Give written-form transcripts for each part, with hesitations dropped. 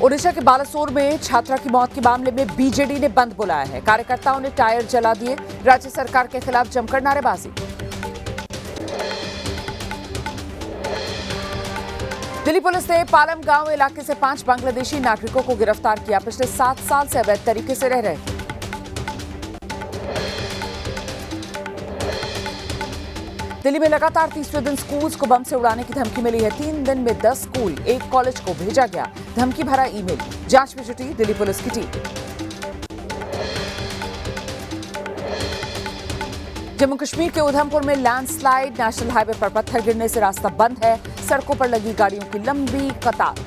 ओडिशा के बालासोर में छात्रा की मौत के मामले में बीजेडी ने बंद बुलाया है। कार्यकर्ताओं ने टायर जला दिए। राज्य सरकार के खिलाफ जमकर नारेबाजी। दिल्ली पुलिस ने पालम गांव इलाके से 5 बांग्लादेशी नागरिकों को गिरफ्तार किया। पिछले 7 साल से अवैध तरीके से रह रहे थे। दिल्ली में लगातार तीसरे दिन स्कूल्स को बम से उड़ाने की धमकी मिली है। 3 दिन में 10 स्कूल, 1 कॉलेज को भेजा गया धमकी भरा ईमेल। जांच में जुटी दिल्ली पुलिस की टीम। जम्मू कश्मीर के उधमपुर में लैंडस्लाइड। नेशनल हाईवे पर पत्थर गिरने से रास्ता बंद है। सड़कों पर लगी गाड़ियों की लंबी कतार।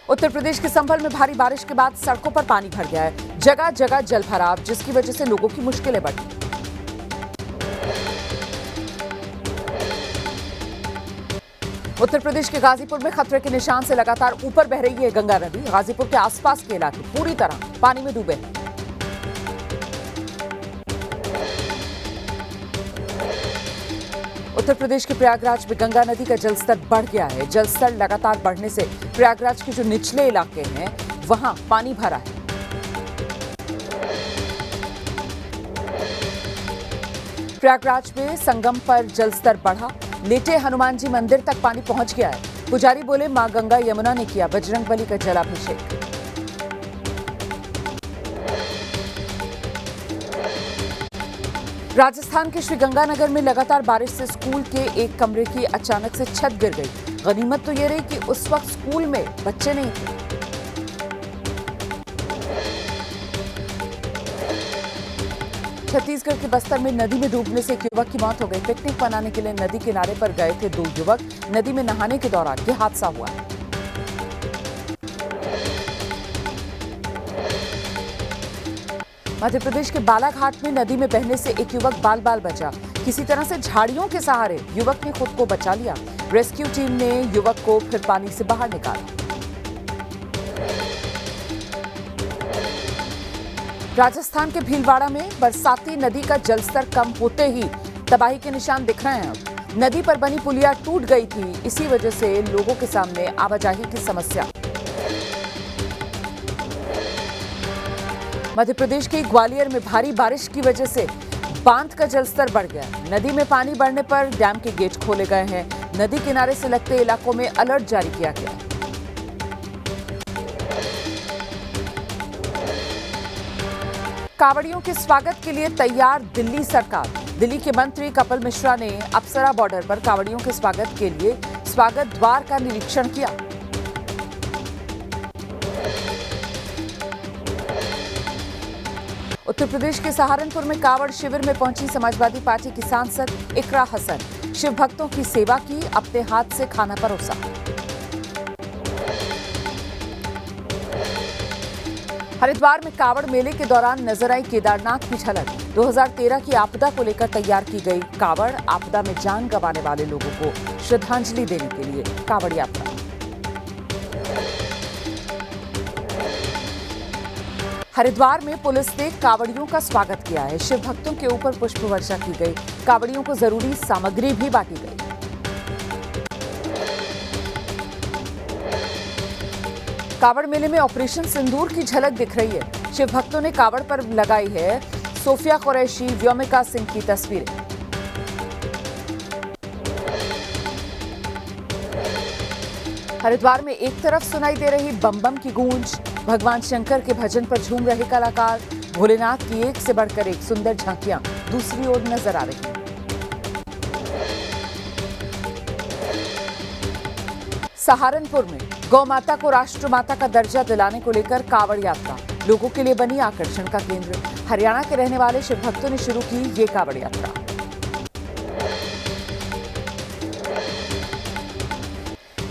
उत्तर प्रदेश के संभल में भारी बारिश के बाद सड़कों पर पानी भर गया है। जगह जगह जल भराव, जिसकी वजह से लोगों की मुश्किलें बढ़ी। उत्तर प्रदेश के गाजीपुर में खतरे के निशान से लगातार ऊपर बह रही है गंगा नदी। गाजीपुर के आसपास के इलाके पूरी तरह पानी में डूबे हैं। उत्तर प्रदेश के प्रयागराज में गंगा नदी का जलस्तर बढ़ गया है। जलस्तर लगातार बढ़ने से प्रयागराज के जो निचले इलाके हैं वहां पानी भरा है। प्रयागराज में संगम पर जलस्तर बढ़ा। लेटे हनुमान जी मंदिर तक पानी पहुंच गया है। पुजारी बोले, मां गंगा यमुना ने किया बजरंगबली का जलाभिषेक। राजस्थान के श्रीगंगानगर में लगातार बारिश से स्कूल के एक कमरे की अचानक से छत गिर गई। गनीमत तो ये रही कि उस वक्त स्कूल में बच्चे नहीं थे। छत्तीसगढ़ के बस्तर में नदी में डूबने से एक युवक की मौत हो गई। पिकनिक मनाने के लिए नदी किनारे पर गए थे 2 युवक। नदी में नहाने के दौरान यह हादसा हुआ। मध्य प्रदेश के बालाघाट में नदी में बहने से एक युवक बाल बाल बचा। किसी तरह से झाड़ियों के सहारे युवक ने खुद को बचा लिया। रेस्क्यू टीम ने युवक को फिर पानी से बाहर निकाला। राजस्थान के भीलवाड़ा में बरसाती नदी का जलस्तर कम होते ही तबाही के निशान दिख रहे हैं। अब नदी पर बनी पुलिया टूट गई थी। इसी वजह से लोगों के सामने आवाजाही की समस्या। मध्य प्रदेश के ग्वालियर में भारी बारिश की वजह से बांध का जलस्तर बढ़ गया। नदी में पानी बढ़ने पर डैम के गेट खोले गए हैं। नदी किनारे से लगते इलाकों में अलर्ट जारी किया गया है। कांवड़ियों के स्वागत के लिए तैयार दिल्ली सरकार। दिल्ली के मंत्री कपिल मिश्रा ने अप्सरा बॉर्डर पर कांवड़ियों के स्वागत के लिए स्वागत द्वार का निरीक्षण किया। उत्तर प्रदेश के सहारनपुर में कांवड़ शिविर में पहुंची समाजवादी पार्टी की सांसद इकरा हसन। शिव भक्तों की सेवा की, अपने हाथ से खाना परोसा। हरिद्वार में कांवड़ मेले के दौरान नजर आई केदारनाथ की झलक। 2013 की आपदा को लेकर तैयार की गई कांवड़। आपदा में जान गंवाने वाले लोगों को श्रद्धांजलि देने के लिए कांवड़ यात्रा। हरिद्वार में पुलिस ने कांवड़ियों का स्वागत किया है। शिव भक्तों के ऊपर पुष्प वर्षा की गई। कांवड़ियों को जरूरी सामग्री भी बांटी गई। कांवड़ मेले में ऑपरेशन सिंदूर की झलक दिख रही है। शिव भक्तों ने कांवड़ पर लगाई है सोफिया कुरैशी, व्योमिका सिंह की तस्वीरें। हरिद्वार में एक तरफ सुनाई दे रही बम बम की गूंज, भगवान शंकर के भजन पर झूम रहे कलाकार, भोलेनाथ की एक से बढ़कर एक सुंदर झांकियां दूसरी ओर नजर आ रही हैं। सहारनपुर में गौ माता को राष्ट्रमाता का दर्जा दिलाने को लेकर कांवड़ यात्रा लोगों के लिए बनी आकर्षण का केंद्र। हरियाणा के रहने वाले शिव भक्तों ने शुरू की ये कांवड़ यात्रा।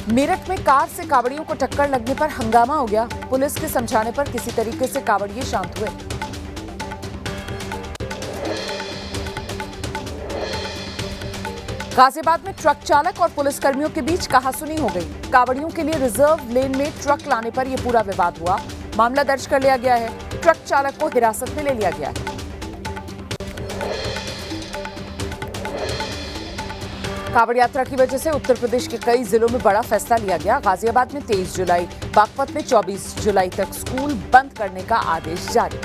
मेरठ में कार से कांवड़ियों को टक्कर लगने पर हंगामा हो गया। पुलिस के समझाने पर किसी तरीके से कांवड़िए शांत हुए। गाजियाबाद में ट्रक चालक और पुलिसकर्मियों के बीच कहासुनी हो गई। कांवड़ियों के लिए रिजर्व लेन में ट्रक लाने पर यह पूरा विवाद हुआ। मामला दर्ज कर लिया गया है। ट्रक चालक को हिरासत में ले लिया गया है। कांवड़ यात्रा की वजह से उत्तर प्रदेश के कई जिलों में बड़ा फैसला लिया गया। गाजियाबाद में 23 जुलाई, बागपत में 24 जुलाई तक स्कूल बंद करने का आदेश जारी।